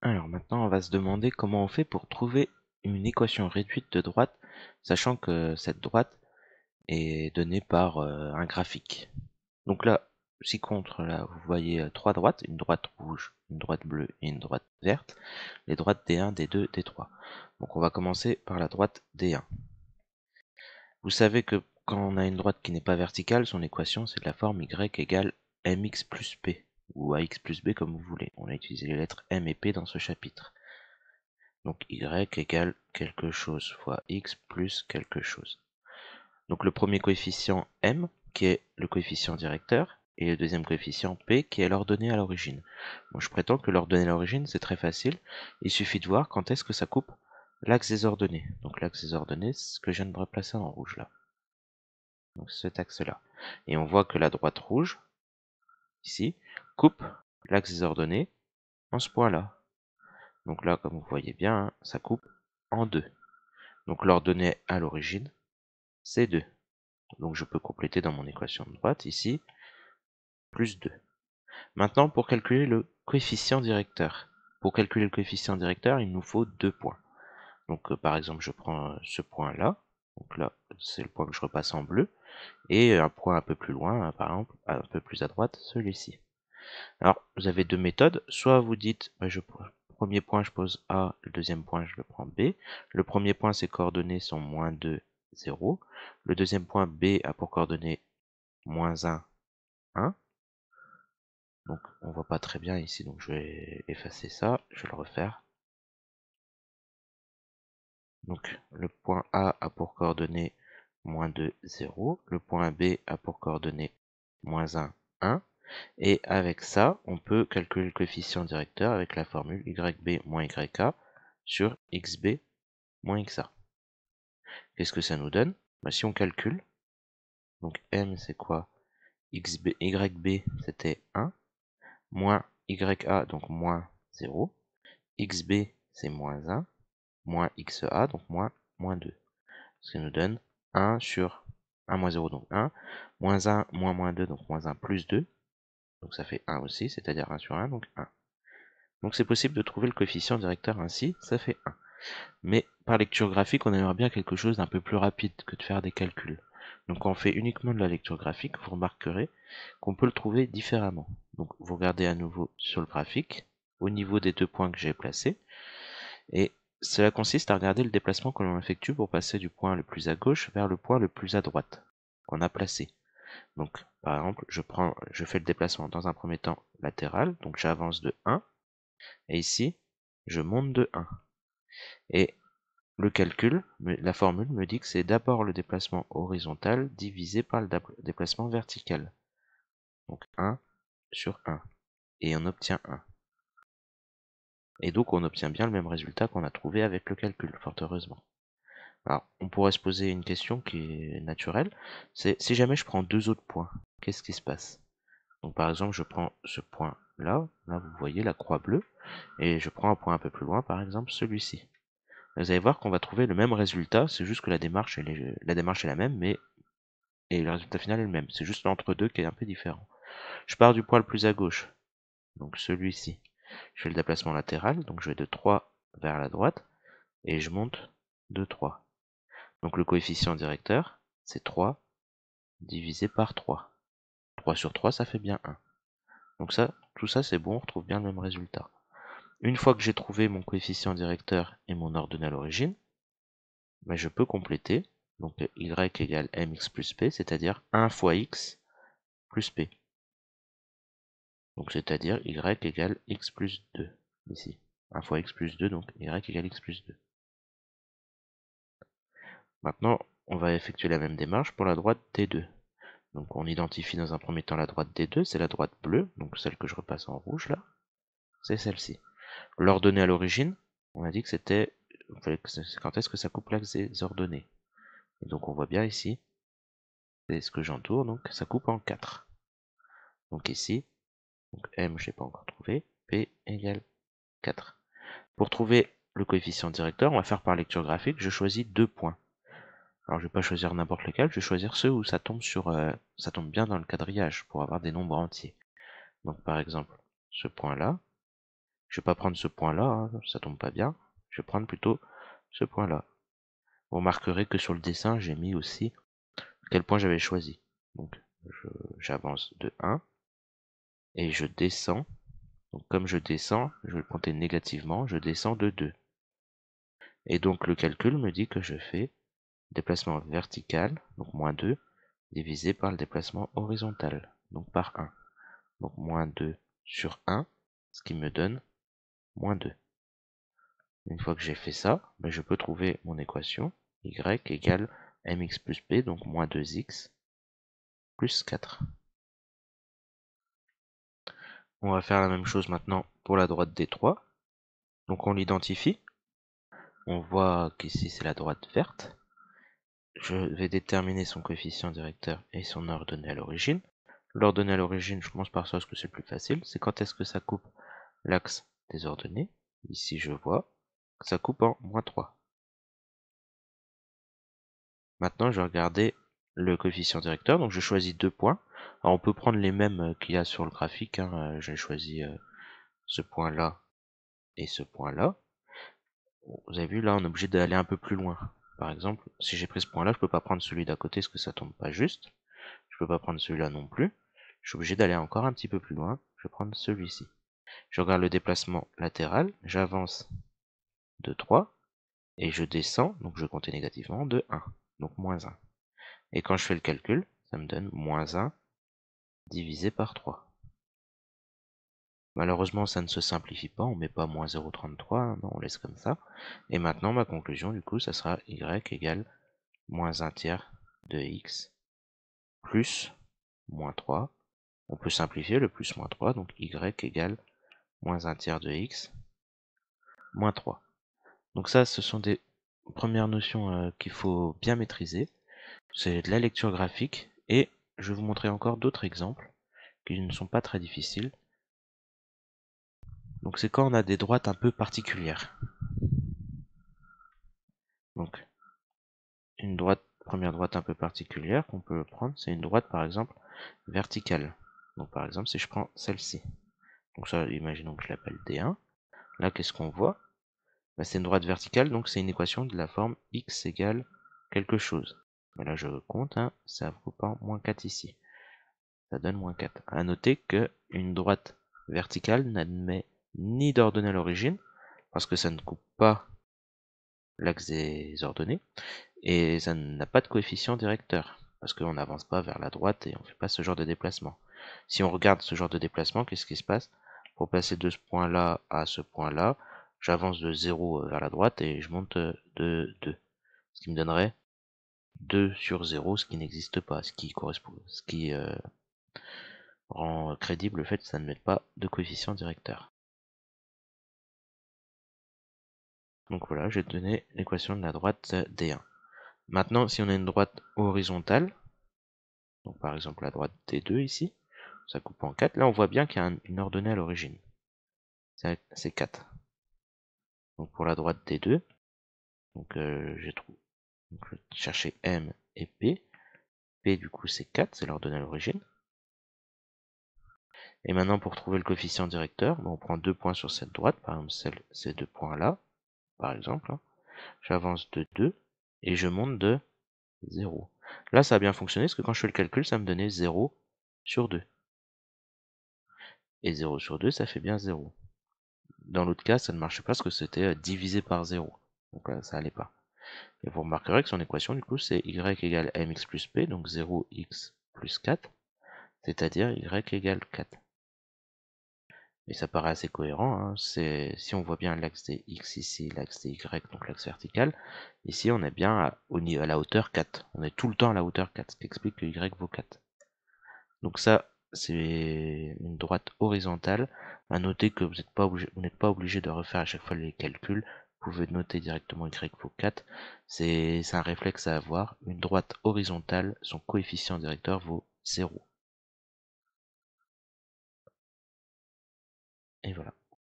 Alors maintenant, on va se demander comment on fait pour trouver une équation réduite de droite, sachant que cette droite est donnée par un graphique. Donc là, ci-contre, là, vous voyez trois droites, une droite rouge, une droite bleue et une droite verte, les droites D1, D2, D3. Donc on va commencer par la droite D1. Vous savez que quand on a une droite qui n'est pas verticale, son équation c'est de la forme y égale mx plus p, ou ax plus b comme vous voulez. On a utilisé les lettres m et p dans ce chapitre. Donc y égale quelque chose fois x plus quelque chose. Donc le premier coefficient m, qui est le coefficient directeur, et le deuxième coefficient p, qui est l'ordonnée à l'origine. Bon, je prétends que l'ordonnée à l'origine, c'est très facile. Il suffit de voir quand est-ce que ça coupe l'axe des ordonnées. Donc l'axe des ordonnées, c'est ce que je viens de replacer en rouge là. Donc cet axe-là. Et on voit que la droite rouge, ici, coupe l'axe des ordonnées en ce point-là. Donc là, comme vous voyez bien, hein, ça coupe en deux. Donc l'ordonnée à l'origine, c'est 2. Donc je peux compléter dans mon équation de droite ici, plus 2. Maintenant, pour calculer le coefficient directeur. Pour calculer le coefficient directeur, il nous faut 2 points. Donc par exemple, je prends ce point-là. Donc là, c'est le point que je repasse en bleu. Et un point un peu plus loin, par exemple, un peu plus à droite, celui-ci. Alors, vous avez deux méthodes. Soit vous dites, bah, premier point, je pose A, le deuxième point, je le prends B. Le premier point, ses coordonnées sont moins 2, 0. Le deuxième point, B, a pour coordonnées moins 1, 1. Donc, on voit pas très bien ici, donc je vais effacer ça, je vais le refaire. Donc, le point A a pour coordonnées moins 2, 0. Le point B a pour coordonnées moins 1, 1. Et avec ça, on peut calculer le coefficient directeur avec la formule yb moins yk sur xb moins xa. Qu'est-ce que ça nous donne? Bah, si on calcule, donc m c'est quoi? Yb c'était 1, moins ya donc moins 0, xb c'est moins 1, moins xa donc moins 2. Ce qui nous donne 1 sur 1 moins 0 donc 1, moins 1 moins 2 donc moins 1 plus 2, donc ça fait 1 aussi, c'est-à-dire 1 sur 1 donc 1. Donc c'est possible de trouver le coefficient directeur ainsi, ça fait 1. Mais par lecture graphique, on aimerait bien quelque chose d'un peu plus rapide que de faire des calculs. Donc quand on fait uniquement de la lecture graphique, vous remarquerez qu'on peut le trouver différemment. Donc vous regardez à nouveau sur le graphique, au niveau des deux points que j'ai placés, et cela consiste à regarder le déplacement que l'on effectue pour passer du point le plus à gauche vers le point le plus à droite qu'on a placé. Donc par exemple, je fais le déplacement dans un premier temps latéral, donc j'avance de 1, et ici, je monte de 1. Et le calcul, la formule me dit que c'est d'abord le déplacement horizontal divisé par le déplacement vertical. Donc 1 sur 1. Et on obtient 1. Et donc on obtient bien le même résultat qu'on a trouvé avec le calcul, fort heureusement. Alors, on pourrait se poser une question qui est naturelle, c'est si jamais je prends deux autres points, qu'est-ce qui se passe? Donc par exemple, je prends ce point là vous voyez la croix bleue, et je prends un point un peu plus loin, par exemple celui-ci. Vous allez voir qu'on va trouver le même résultat, c'est juste que la démarche est la même, et le résultat final est le même. C'est juste l'entre-deux qui est un peu différent. Je pars du point le plus à gauche, donc celui-ci. Je fais le déplacement latéral, donc je vais de 3 vers la droite, et je monte de 3. Donc le coefficient directeur, c'est 3 divisé par 3. 3 sur 3, ça fait bien 1. Donc ça, tout ça c'est bon, on retrouve bien le même résultat. Une fois que j'ai trouvé mon coefficient directeur et mon ordonnée à l'origine, ben je peux compléter. Donc y égale mx plus p, c'est-à-dire 1 fois x plus p. Donc c'est-à-dire y égale x plus 2, ici. 1 fois x plus 2, donc y égale x plus 2. Maintenant, on va effectuer la même démarche pour la droite D2. Donc on identifie dans un premier temps la droite D2, c'est la droite bleue, donc celle que je repasse en rouge là, c'est celle-ci. L'ordonnée à l'origine, on a dit que c'était quand est-ce que ça coupe l'axe des ordonnées. Et donc on voit bien ici, c'est ce que j'entoure, donc ça coupe en 4. Donc ici, donc M je n'ai pas encore trouvé, P égale 4. Pour trouver le coefficient directeur, on va faire par lecture graphique, je choisis deux points. Alors je vais pas choisir n'importe lequel, je vais choisir ceux où ça tombe ça tombe bien dans le quadrillage pour avoir des nombres entiers. Donc par exemple, ce point-là, Je vais pas prendre ce point-là, hein, ça tombe pas bien. Je vais prendre plutôt ce point-là. Vous remarquerez que sur le dessin, j'ai mis aussi quel point j'avais choisi. Donc, j'avance de 1 et je descends. Donc, comme je descends, je vais le compter négativement, je descends de 2. Et donc, le calcul me dit que je fais déplacement vertical, donc moins 2, divisé par le déplacement horizontal, donc par 1. Donc, moins 2 sur 1, ce qui me donne moins 2. Une fois que j'ai fait ça, ben je peux trouver mon équation y égale mx plus p, donc moins 2x plus 4. On va faire la même chose maintenant pour la droite D3. Donc on l'identifie. On voit qu'ici c'est la droite verte. Je vais déterminer son coefficient directeur et son ordonnée à l'origine. L'ordonnée à l'origine, je commence par ça parce que c'est le plus facile. C'est quand est-ce que ça coupe l'axe des ordonnées. Ici je vois que ça coupe en moins 3. Maintenant, je vais regarder le coefficient directeur. Donc, je choisis 2 points. Alors, on peut prendre les mêmes qu'il y a sur le graphique, hein. J'ai choisi ce point-là et ce point-là. Vous avez vu, là, on est obligé d'aller un peu plus loin. Par exemple, si j'ai pris ce point-là, je peux pas prendre celui d'à côté parce que ça tombe pas juste. Je peux pas prendre celui-là non plus. Je suis obligé d'aller encore un petit peu plus loin. Je vais prendre celui-ci. Je regarde le déplacement latéral. J'avance de 3 et je descends. Donc, je vais compter négativement de 1. Donc, moins 1. Et quand je fais le calcul, ça me donne moins 1 divisé par 3. Malheureusement, ça ne se simplifie pas, on met pas moins 0,33, hein, non, on laisse comme ça. Et maintenant, ma conclusion, du coup, ça sera y égale moins 1 tiers de x plus moins 3. On peut simplifier le plus moins 3, donc y égale moins 1 tiers de x moins 3. Donc ça, ce sont des premières notions qu'il faut bien maîtriser. C'est de la lecture graphique, et je vais vous montrer encore d'autres exemples qui ne sont pas très difficiles. Donc c'est quand on a des droites un peu particulières. Donc une droite, première droite un peu particulière qu'on peut prendre, c'est une droite par exemple verticale. Donc par exemple si je prends celle-ci. Donc ça, imaginons que je l'appelle D1. Là qu'est-ce qu'on voit? Bah, c'est une droite verticale, donc c'est une équation de la forme x égale quelque chose. Mais là je compte, hein, ça coupe en moins 4 ici. Ça donne moins 4. À noter que une droite verticale n'admet ni d'ordonnée à l'origine, parce que ça ne coupe pas l'axe des ordonnées, et ça n'a pas de coefficient directeur, parce qu'on n'avance pas vers la droite et on ne fait pas ce genre de déplacement. Si on regarde ce genre de déplacement, qu'est-ce qui se passe? Pour passer de ce point-là à ce point-là, j'avance de 0 vers la droite et je monte de 2. Ce qui me donnerait 2 sur 0, ce qui n'existe pas, ce qui rend crédible le fait que ça ne mette pas de coefficient directeur. Donc voilà, j'ai donné l'équation de la droite D1. Maintenant, si on a une droite horizontale, donc par exemple la droite D2 ici, ça coupe en 4. Là, on voit bien qu'il y a une ordonnée à l'origine. C'est 4. Donc pour la droite D2, donc j'ai trouvé. Donc je vais chercher M et P. P du coup c'est 4, c'est l'ordonnée à l'origine. Et maintenant pour trouver le coefficient directeur, on prend 2 points sur cette droite, par exemple ces 2 points-là, par exemple. Hein. J'avance de 2 et je monte de 0. Là ça a bien fonctionné parce que quand je fais le calcul, ça me donnait 0 sur 2. Et 0 sur 2, ça fait bien 0. Dans l'autre cas, ça ne marchait pas parce que c'était divisé par 0. Donc là, ça allait pas. Et vous remarquerez que son équation, du coup, c'est y égale mx plus p, donc 0x plus 4, c'est-à-dire y égale 4. Et ça paraît assez cohérent, hein. Si on voit bien l'axe des x ici, l'axe des y, donc l'axe vertical, ici on est bien à la hauteur 4. On est tout le temps à la hauteur 4, ce qui explique que y vaut 4. Donc ça, c'est une droite horizontale. À noter que vous n'êtes pas obligé de refaire à chaque fois les calculs. Vous pouvez noter directement y vaut 4. C'est un réflexe à avoir. Une droite horizontale, son coefficient directeur vaut 0. Et voilà.